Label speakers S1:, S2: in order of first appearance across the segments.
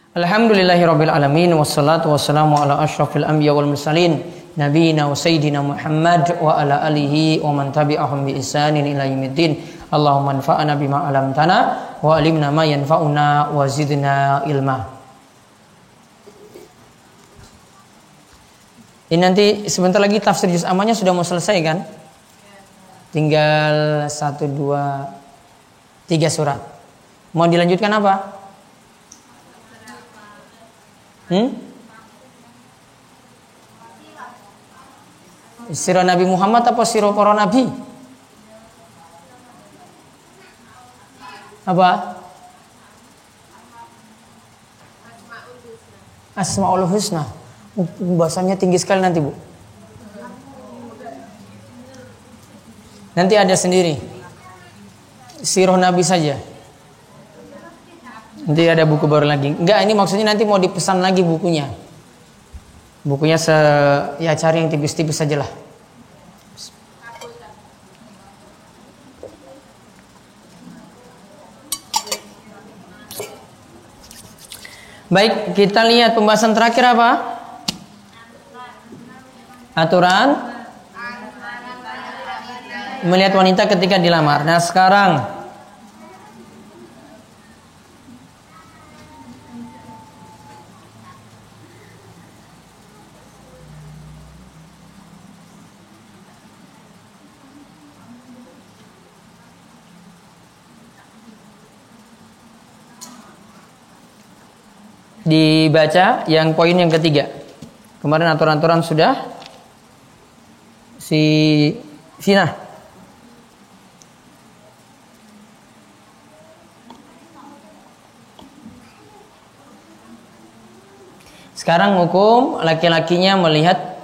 S1: Alhamdulillahirabbil alamin wassalatu wassalamu ala asyrafil anbiya wal mursalin nabiyina wa sayyidina Muhammad wa ala alihi wa man tabi'ahum bi ihsanin ila yaumiddin. Allahumma anfa'na bima 'allamtana wa 'allimna ma yanfa'una wa zidna ilma. Ini nanti sebentar lagi tafsir juz ammanya sudah mau selesai kan? Tinggal 1, 2, 3 surat. Mau dilanjutkan apa? Sirah Nabi Muhammad apa sirah para nabi? Apa? Asmaul Husna. Bahasanya tinggi sekali nanti, Bu. Nanti ada sendiri. Sirah Nabi saja. Nanti ada buku baru lagi. Enggak, ini maksudnya nanti mau dipesan lagi bukunya. Bukunya ya cari yang tipis-tipis saja lah. Baik, kita lihat pembahasan terakhir apa? Aturan melihat wanita ketika dilamar. Nah, sekarang dibaca yang poin yang ketiga. Kemarin aturan-aturan sudah Sina. Sekarang hukum laki-lakinya melihat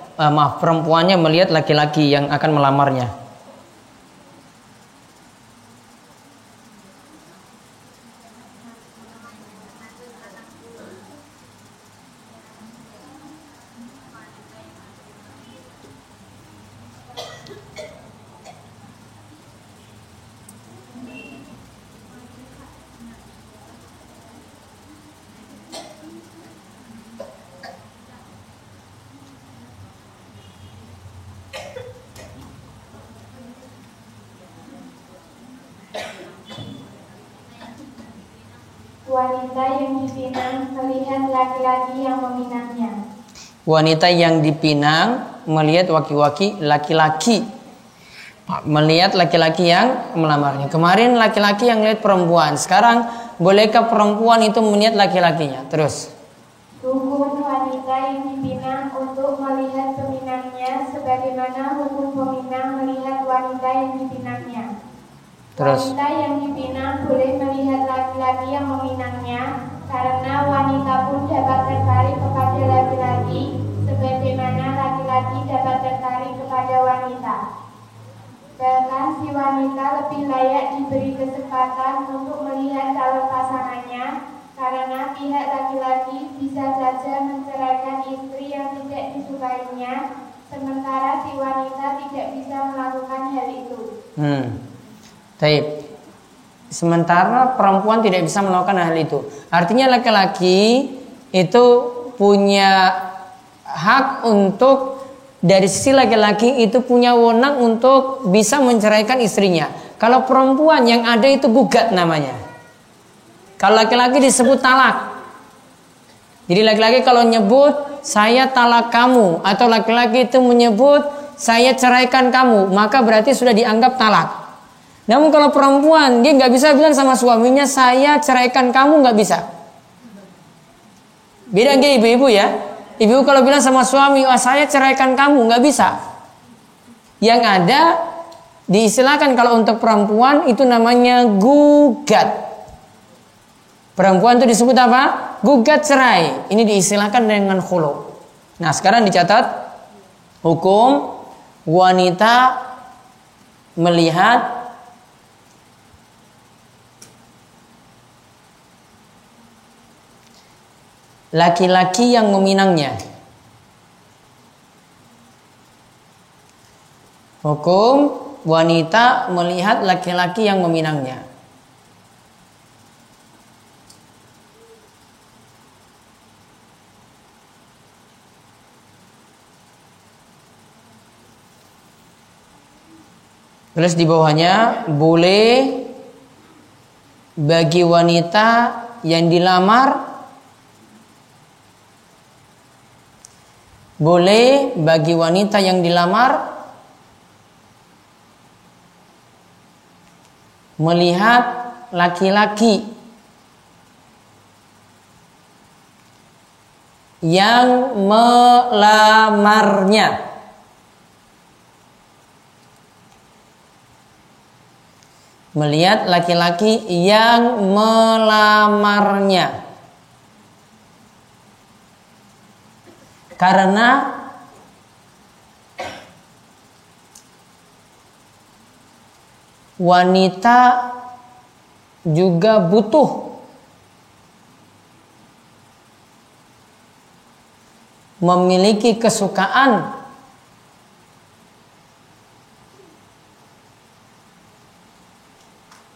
S1: perempuannya melihat laki-laki yang akan melamarnya.
S2: Wanita yang dipinang melihat laki-laki yang meminangnya.
S1: Wanita yang dipinang melihat laki-laki melihat laki-laki yang melamarnya. Kemarin laki-laki yang melihat perempuan. Sekarang bolehkah perempuan itu melihat laki-lakinya? Terus.
S2: Hukum wanita yang dipinang untuk melihat peminangnya sebagaimana hukum peminang melihat wanita yang dipinangnya.
S1: Terus.
S2: Wanita yang dipinang boleh melihat laki-laki yang meminangnya karena wanita pun dapat tertarik kepada laki-laki sebagaimana laki-laki dapat tertarik kepada wanita. Bahkan si wanita lebih layak diberi kesempatan untuk melihat calon pasangannya karena pihak laki-laki bisa saja menceraikan istri yang tidak disukainya sementara si wanita tidak bisa melakukan hal itu.
S1: Baik. Sementara perempuan tidak bisa melakukan hal itu. Artinya laki-laki itu punya hak untuk, dari sisi laki-laki itu punya wewenang untuk bisa menceraikan istrinya. Kalau perempuan yang ada itu gugat namanya. Kalau laki-laki disebut talak. Jadi laki-laki kalau nyebut saya talak kamu, atau laki-laki itu menyebut saya ceraikan kamu, maka berarti sudah dianggap talak. Namun kalau perempuan dia nggak bisa bilang sama suaminya saya ceraikan kamu, nggak bisa. Beda nggak ibu-ibu ya? Ibu kalau bilang sama suami saya ceraikan kamu, nggak bisa. Yang ada diistilahkan kalau untuk perempuan itu namanya gugat. Perempuan itu disebut apa? Gugat cerai. Ini diistilahkan dengan khulu. Nah sekarang dicatat hukum wanita melihat laki-laki yang meminangnya. Hukum wanita melihat laki-laki yang meminangnya. Tulis di bawahnya, boleh bagi wanita yang dilamar, boleh bagi wanita yang dilamar melihat laki-laki yang melamarnya. Melihat laki-laki yang melamarnya. Karena wanita juga butuh memiliki kesukaan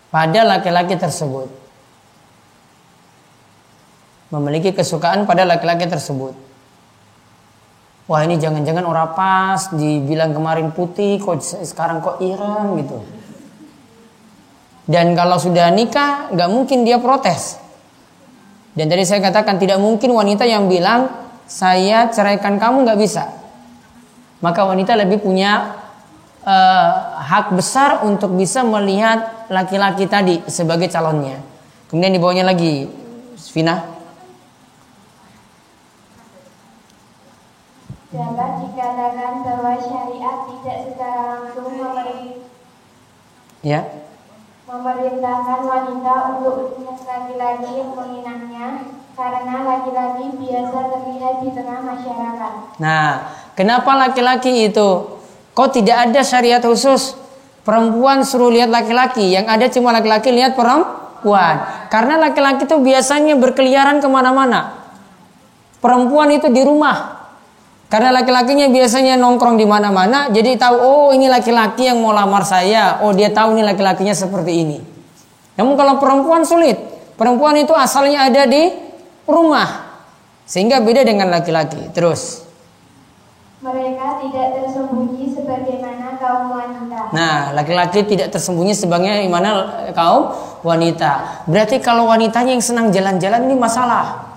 S1: pada laki-laki tersebut. Memiliki kesukaan pada laki-laki tersebut. Wah, ini jangan-jangan orang pas, dibilang kemarin putih, kok sekarang kok ireng gitu. Dan kalau sudah nikah, gak mungkin dia protes. Dan tadi saya katakan tidak mungkin wanita yang bilang, saya ceraikan kamu, gak bisa. Maka wanita lebih punya hak besar untuk bisa melihat laki-laki tadi sebagai calonnya. Kemudian di bawahnya lagi, Vina.
S2: Dapat dikatakan bahwa syariat tidak secara langsung memerintahkan wanita untuk melihat laki-laki yang meminangnya, karena laki-laki biasa terlihat di tengah masyarakat.
S1: Nah, kenapa laki-laki itu? Kok tidak ada syariat khusus? Perempuan suruh lihat laki-laki, yang ada cuma laki-laki lihat perempuan. Karena laki-laki itu biasanya berkeliaran kemana-mana. Perempuan itu di rumah. Karena laki-lakinya biasanya nongkrong di mana-mana, jadi tahu, oh ini laki-laki yang mau lamar saya. Oh, dia tahu ini laki-lakinya seperti ini. Namun kalau perempuan sulit. Perempuan itu asalnya ada di rumah, sehingga beda dengan laki-laki. Terus,
S2: mereka tidak tersembunyi sebagaimana kaum wanita.
S1: nah, laki-laki tidak tersembunyi sebagaimana kaum wanita. Berarti kalau wanitanya yang senang jalan-jalan, ini masalah.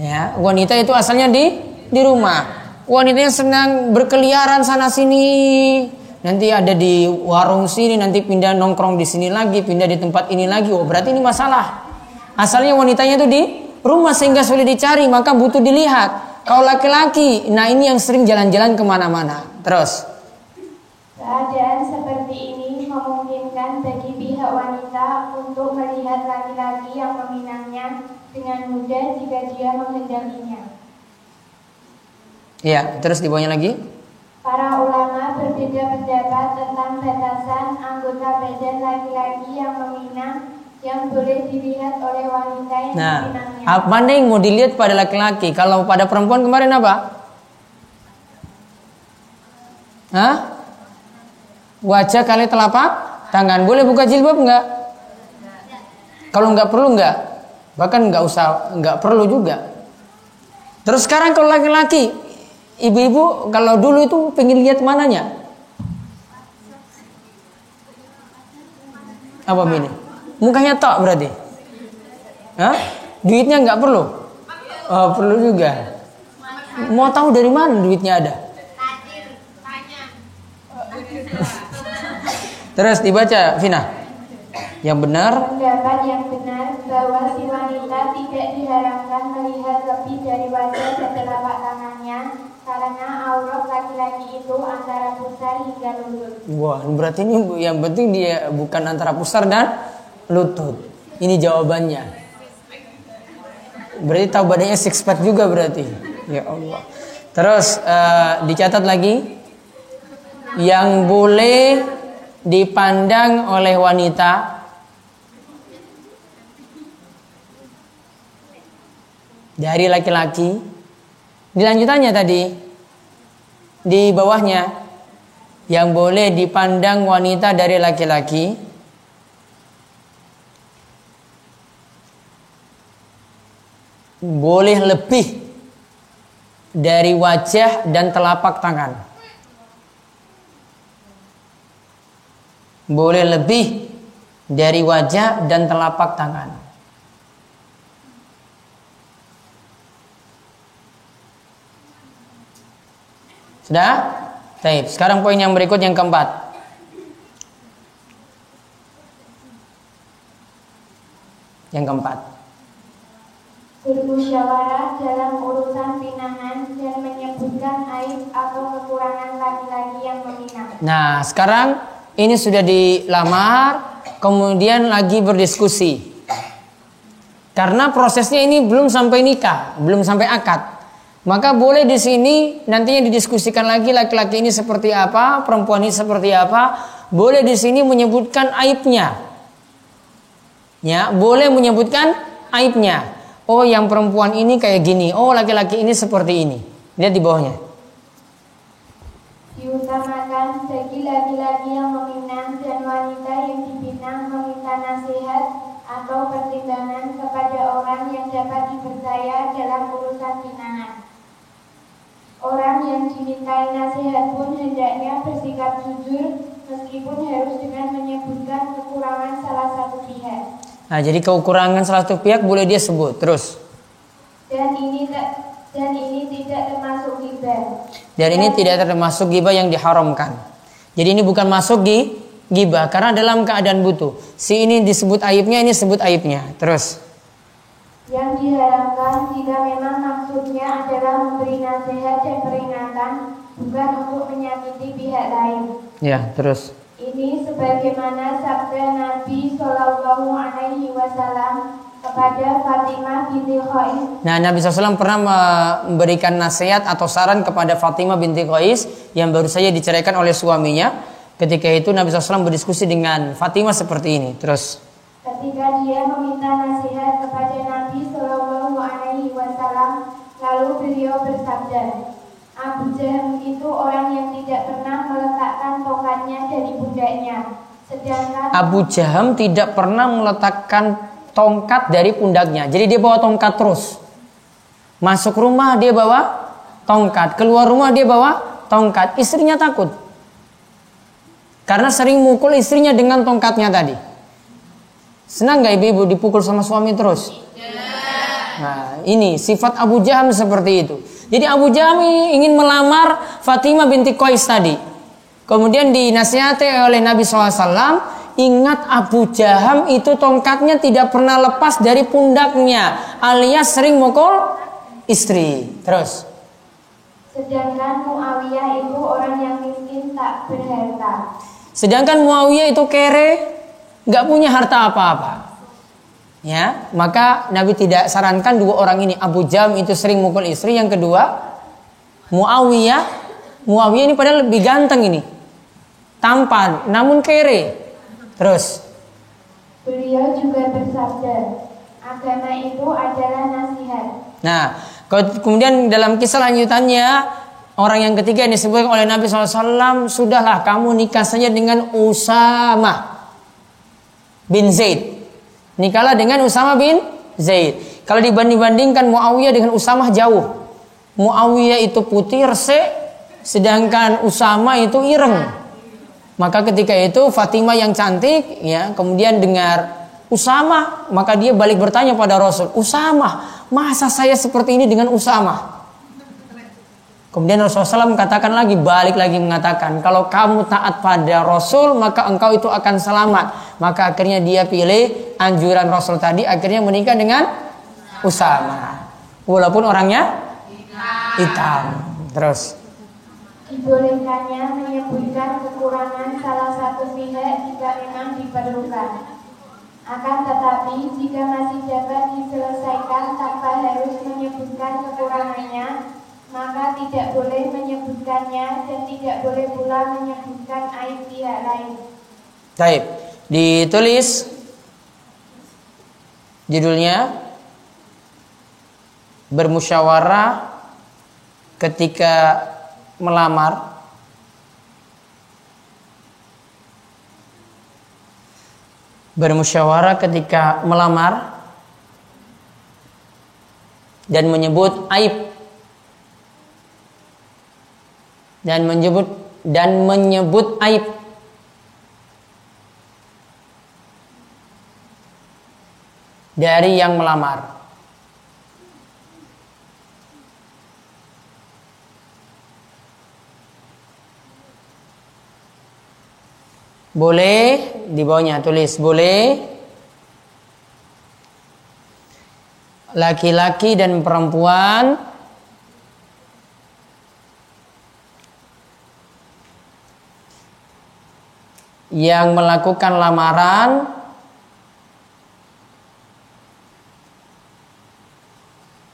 S1: Ya, wanita itu asalnya di rumah. Wanitanya senang berkeliaran sana sini, nanti ada di warung sini, nanti pindah nongkrong di sini lagi, pindah di tempat ini lagi. Oh, berarti ini masalah. Asalnya wanitanya itu di rumah sehingga sulit dicari, maka butuh dilihat. Kalau laki-laki, nah ini yang sering jalan-jalan kemana-mana. Terus,
S2: keadaan seperti ini memungkinkan bagi pihak wanita untuk melihat laki-laki yang meminangnya dengan mudah jika dia menghendakinya.
S1: ya, terus di bawahnya lagi.
S2: Para ulama berbeda pendapat tentang batasan anggota badan laki-laki yang meminang yang boleh dilihat oleh wanita yang meminangnya.
S1: Nah, apa nih yang mau dilihat pada laki-laki? Kalau pada perempuan kemarin apa? Hah? Wajah kali telapak tangan. Boleh buka jilbab enggak? Kalau enggak perlu enggak? Bahkan enggak perlu juga. Terus sekarang kalau laki-laki, ibu-ibu kalau dulu itu pengen lihat mananya? Apa ini? Mukanya tok berarti? Hah? Duitnya nggak perlu? Oh, perlu juga. Mau tahu dari mana duitnya ada? Terus dibaca, Vina. Yang benar?
S2: Pendapat yang benar bahwa si wanita tidak diharapkan melihat lebih dari wajah dan telapak tangannya, karena aurat laki-laki itu antara pusar hingga lutut.
S1: Wah, berarti ini yang penting dia bukan antara pusar dan lutut. Ini jawabannya. Berarti tahu badannya six pack juga berarti. Ya Allah. Terus dicatat lagi, yang boleh dipandang oleh wanita dari laki-laki. Di lanjutannya tadi di bawahnya, yang boleh dipandang wanita dari laki-laki boleh lebih dari wajah dan telapak tangan. boleh lebih dari wajah dan telapak tangan. Sudah? Baik, sekarang poin yang berikut yang keempat. Yang keempat,
S2: bermusyawarah dalam urusan pinangan dan menyebutkan aib atau kekurangan laki-laki yang meminang.
S1: Nah, sekarang ini sudah dilamar, kemudian lagi berdiskusi. Karena prosesnya ini belum sampai nikah, belum sampai akad. Maka boleh di sini nantinya didiskusikan lagi laki-laki ini seperti apa, perempuan ini seperti apa. Boleh di sini menyebutkan aibnya. Ya, boleh menyebutkan aibnya. Oh, yang perempuan ini kayak gini. Oh, laki-laki ini seperti ini. Lihat di bawahnya.
S2: Diutamakan bagi laki-laki yang meminang dan wanita yang dipinang meminta nasihat atau pertimbangan kepada orang yang dapat dipercaya dalam urusan pinangan. Orang yang dimintai nasihat pun hendaknya bersikap jujur meskipun harus dengan menyebutkan kekurangan salah satu pihak.
S1: Nah, jadi kekurangan salah satu pihak boleh dia sebut. Terus.
S2: Dan ini tidak termasuk ghibah.
S1: Dan ini tidak termasuk ghibah yang diharamkan. Jadi ini bukan masuk ghibah karena dalam keadaan butuh. Si ini disebut aibnya, ini sebut aibnya. Terus.
S2: Yang diharapkan jika memang maksudnya adalah memberi nasihat dan peringatan, bukan untuk menyakiti pihak lain.
S1: Ya, terus.
S2: Ini sebagaimana sabda Nabi Shallallahu Alaihi Wasallam kepada Fatimah binti Qais.
S1: Nah, Nabi SAW pernah memberikan nasihat atau saran kepada Fatimah binti Qais yang baru saja diceraikan oleh suaminya. Ketika itu Nabi SAW berdiskusi dengan Fatimah seperti ini. Terus.
S2: Ketika dia meminta nasihat kepada Nabi Shallallahu Alaihi Wasallam, lalu beliau bersabda, Abu Jahal itu orang yang tidak pernah meletakkan tongkatnya dari pundaknya. Sedangkan
S1: Abu Jaham tidak pernah meletakkan tongkat dari pundaknya. Jadi dia bawa tongkat terus. Masuk rumah dia bawa tongkat, keluar rumah dia bawa tongkat. Istrinya takut. Karena sering mukul istrinya dengan tongkatnya tadi. Senang gak ibu-ibu dipukul sama suami terus? Nah, ini sifat Abu Jaham seperti itu. Jadi Abu Jaham ingin melamar Fatimah binti Qais tadi. Kemudian dinasihati oleh Nabi SAW, ingat Abu Jaham itu tongkatnya tidak pernah lepas dari pundaknya, alias sering mukul istri. Terus.
S2: Sedangkan Muawiyah itu orang yang miskin tak berharta.
S1: Sedangkan Muawiyah itu kere, gak punya harta apa-apa. Ya, maka Nabi tidak sarankan dua orang ini. Abu Jaham itu sering mukul istri. Yang kedua, Muawiyah ini padahal lebih ganteng ini, tampan, namun kere. Terus.
S2: Beliau juga bersabda, agama itu adalah nasihat.
S1: Nah, kemudian dalam kisah lanjutannya, orang yang ketiga yang disebutkan oleh Nabi SAW, sudahlah kamu nikah saja dengan Usamah bin Zaid. Nikahlah dengan Usamah bin Zaid. Kalau dibanding-bandingkan Muawiyah dengan Usamah jauh. Muawiyah itu putih resik, sedangkan Usamah itu ireng. Maka ketika itu Fatimah yang cantik, ya, kemudian dengar Usamah, maka dia balik bertanya pada Rasul, Usamah, masa saya seperti ini dengan Usamah? Kemudian Rasulullah SAW katakan lagi, balik lagi mengatakan, kalau kamu taat pada Rasul, maka engkau itu akan selamat. Maka akhirnya dia pilih anjuran Rasul tadi, akhirnya menikah dengan Usamah. Walaupun orangnya hitam. Terus.
S2: Dibolehkannya menyebutkan kekurangan salah satu pihak jika memang diperlukan. Akan tetapi jika masih dapat diselesaikan tanpa harus menyebutkan kekurangannya, maka tidak boleh menyebutkannya dan tidak boleh pula menyebutkan aib pihak lain.
S1: Baik, ditulis judulnya bermusyawarah ketika melamar. Bermusyawarah ketika melamar dan menyebut aib dan menyebut aib. dari yang melamar. Boleh, di bawahnya tulis boleh laki-laki dan perempuan yang melakukan lamaran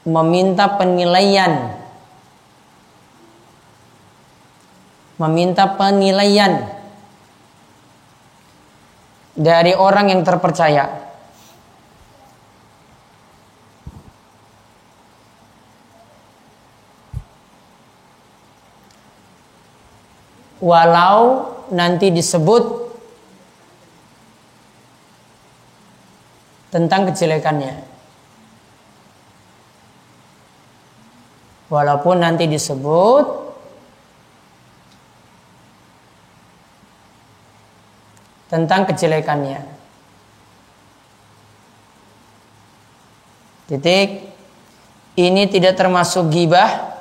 S1: meminta penilaian dari orang yang terpercaya. Walau nanti disebut tentang kejelekannya. Walaupun nanti disebut tentang kejelekannya. Titik. Ini tidak termasuk ghibah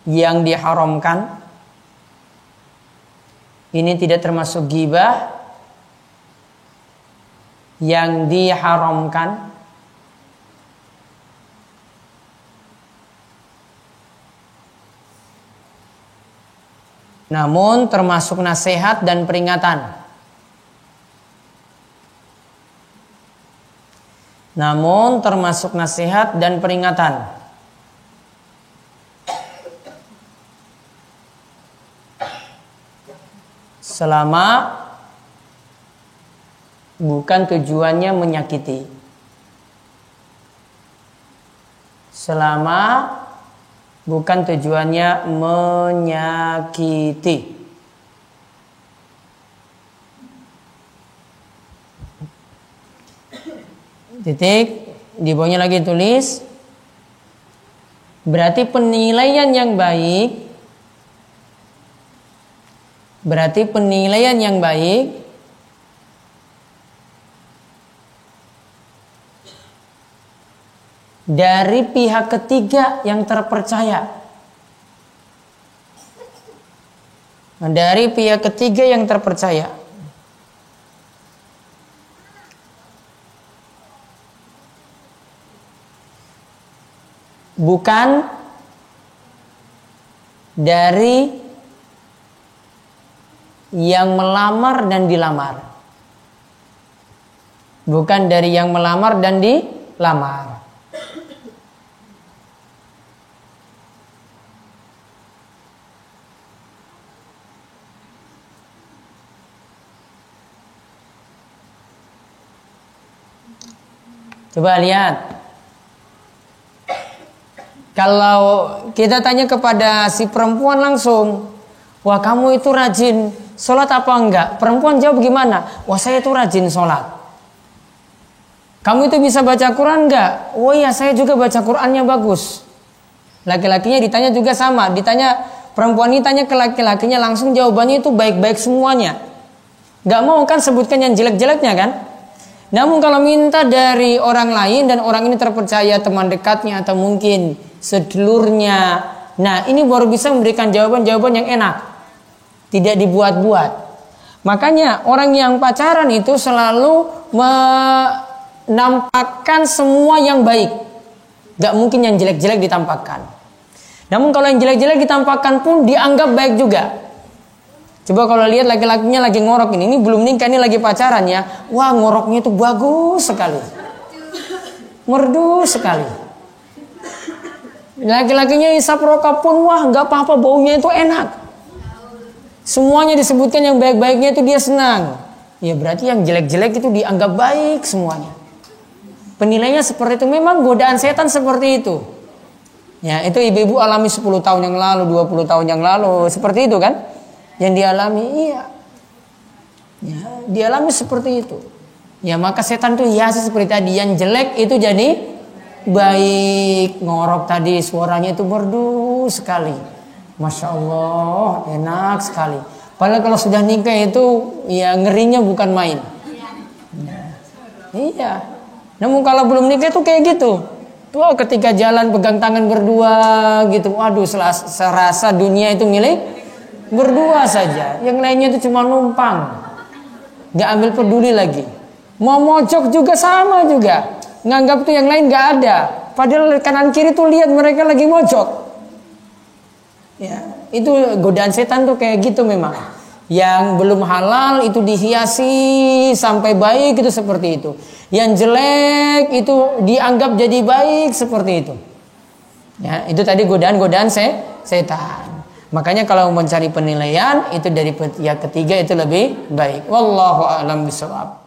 S1: yang diharamkan. Ini tidak termasuk ghibah yang diharamkan. Namun termasuk nasihat dan peringatan. Namun termasuk nasihat dan peringatan. Selama bukan tujuannya menyakiti. Selama bukan tujuannya menyakiti. Titik. Di bawahnya lagi tulis. Berarti penilaian yang baik. Berarti penilaian yang baik dari pihak ketiga yang terpercaya. Dari pihak ketiga yang terpercaya. Bukan dari yang melamar dan dilamar. Bukan dari yang melamar dan dilamar. Coba lihat. Kalau kita tanya kepada si perempuan langsung, wah kamu itu rajin sholat apa enggak? Perempuan jawab gimana? Wah saya itu rajin sholat. Kamu itu bisa baca Quran enggak? Oh iya saya juga baca Qurannya bagus. Laki-lakinya ditanya juga sama. Ditanya perempuan ini tanya ke laki-lakinya langsung jawabannya itu baik-baik semuanya. Gak mau kan sebutkan yang jelek-jeleknya kan? Namun kalau minta dari orang lain dan orang ini terpercaya teman dekatnya atau mungkin sedulurnya, nah ini baru bisa memberikan jawaban-jawaban yang enak. Tidak dibuat-buat. Makanya orang yang pacaran itu selalu menampakkan semua yang baik. Gak mungkin yang jelek-jelek ditampakkan. Namun kalau yang jelek-jelek ditampakkan pun dianggap baik juga. Coba kalau lihat laki-lakinya lagi ngorok ini belum nikah, ini lagi pacaran ya. Wah ngoroknya itu bagus sekali. Merdu sekali. Laki-lakinya isap rokok pun wah gak apa-apa baunya itu enak. Semuanya disebutkan yang baik-baiknya itu dia senang. Ya berarti yang jelek-jelek itu dianggap baik semuanya. Penilaiannya seperti itu. Memang godaan setan seperti itu. Ya itu ibu-ibu alami 10 tahun yang lalu, 20 tahun yang lalu. Seperti itu kan. Yang dialami iya. Ya, dialami seperti itu. Ya maka setan itu hiasi seperti tadi. Yang jelek itu jadi baik. Ngorok tadi suaranya itu merdu sekali. Masya Allah enak sekali. Padahal kalau sudah nikah itu ya ngerinya bukan main. Iya. Namun kalau belum nikah itu kayak gitu. Tuh ketika jalan pegang tangan berdua gitu, waduh serasa dunia itu milik berdua saja. Yang lainnya itu cuma numpang. Gak ambil peduli lagi. Mau mojok juga sama juga. Nganggap tuh yang lain gak ada. Padahal kanan kiri tuh lihat mereka lagi mojok. Ya, itu godaan setan tuh kayak gitu memang. Yang belum halal itu dihiasi sampai baik itu seperti itu. Yang jelek itu dianggap jadi baik seperti itu. Ya, itu tadi godaan-godaan setan. Makanya kalau mencari penilaian itu dari pihak ketiga itu lebih baik. Wallahu a'lam bishawab.